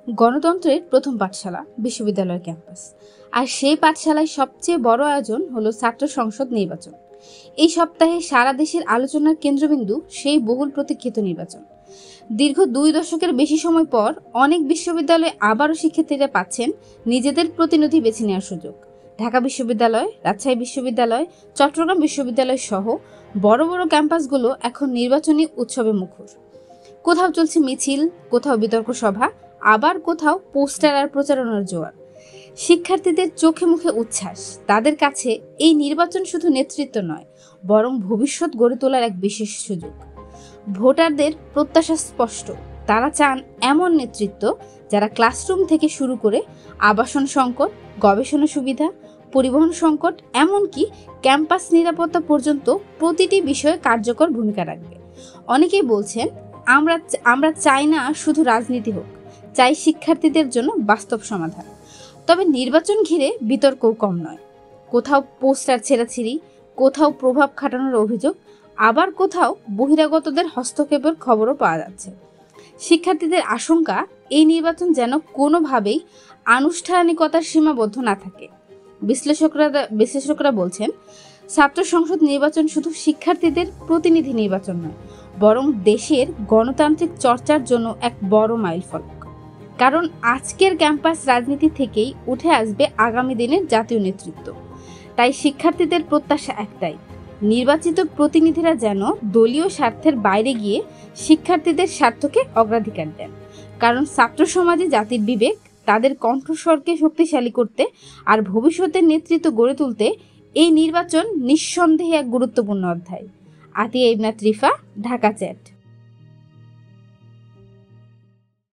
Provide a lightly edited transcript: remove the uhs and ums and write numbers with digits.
গণতন্ত্রের প্রথম পাঠশালা বিশ্ববিদ্যালয় ক্যাম্পাস। আর সেই পাঠশালায় সবচেয়ে বড় আয়োজন হলো ছাত্র সংসদ নির্বাচন। এই সপ্তাহে সারা দেশের আলোচনার কেন্দ্রবিন্দু সেই বহুল প্রতীক্ষিত নির্বাচন। দীর্ঘ 2 দশকের বেশি সময় পর অনেক বিশ্ববিদ্যালয়ে আবারও শিক্ষার্থীরা পাচ্ছেন নিজেদের প্রতিনিধি বেছে নেওয়ার সুযোগ। ঢাকা বিশ্ববিদ্যালয়, রাজশাহী বিশ্ববিদ্যালয়, চট্টগ্রাম বিশ্ববিদ্যালয় সহ বড় বড় ক্যাম্পাসগুলো এখন নির্বাচনী উৎসবে মুখর। কোথাও চলছে মিছিল, কোথাও বিতর্ক সভা, আবার কোথাও পোস্টার আর প্রচারণার জোয়ার। শিক্ষার্থীদের চোখে মুখে উচ্ছ্বাস। তাদের কাছে এই নির্বাচন শুধু নেতৃত্ব নয়, বরং ভবিষ্যৎ গড়ে তোলার এক বিশেষ সুযোগ। ভোটারদের প্রত্যাশা স্পষ্ট। তারা চান এমন নেতৃত্ব যারা ক্লাসরুম থেকে শুরু করে আবাসন সংকট, গবেষণা সুবিধা, পরিবহন সংকট, এমনকি ক্যাম্পাস নিরাপত্তা পর্যন্ত প্রতিটি বিষয়ে কার্যকর ভূমিকা রাখবে। অনেকেই বলছেন, আমরা চাই না শুধু রাজনীতি হোক, চাই শিক্ষার্থীদের জন্য বাস্তব সমাধান। তবে নির্বাচন ঘিরে বিতর্কও কম নয়। কোথাও পোস্টার ছেঁড়াছিঁড়ি, কোথাও প্রভাব খাটানোর অভিযোগ, আবার কোথাও বহিরাগতদের হস্তক্ষেপের খবরও পাওয়া যাচ্ছে। শিক্ষার্থীদের আশঙ্কা, এই নির্বাচন যেন কোনোভাবেই আনুষ্ঠানিকতার সীমাবদ্ধ না থাকে। বিশ্লেষকরা বলছেন, ছাত্র সংসদ নির্বাচন শুধু শিক্ষার্থীদের প্রতিনিধি নির্বাচন নয়, বরং দেশের গণতান্ত্রিক চর্চার জন্য এক বড় মাইলফলক। কারণ আজকের ক্যাম্পাস রাজনীতি থেকেই উঠে আসবে আগামী দিনের জাতীয় নেতৃত্ব। তাই শিক্ষার্থীদের প্রত্যাশা একটাই, নির্বাচিত প্রতিনিধিরা যেন দলীয় স্বার্থের বাইরে গিয়ে শিক্ষার্থীদের স্বার্থকে অগ্রাধিকার দেন। কারণ ছাত্র সমাজে জাতির বিবেক, তাদের কণ্ঠস্বরকে শক্তিশালী করতে আর ভবিষ্যতের নেতৃত্ব গড়ে তুলতে এই নির্বাচন নিঃসন্দেহে এক গুরুত্বপূর্ণ অধ্যায়। আতিয়া ইবনাত রিফা, ঢাকা চ্যাট।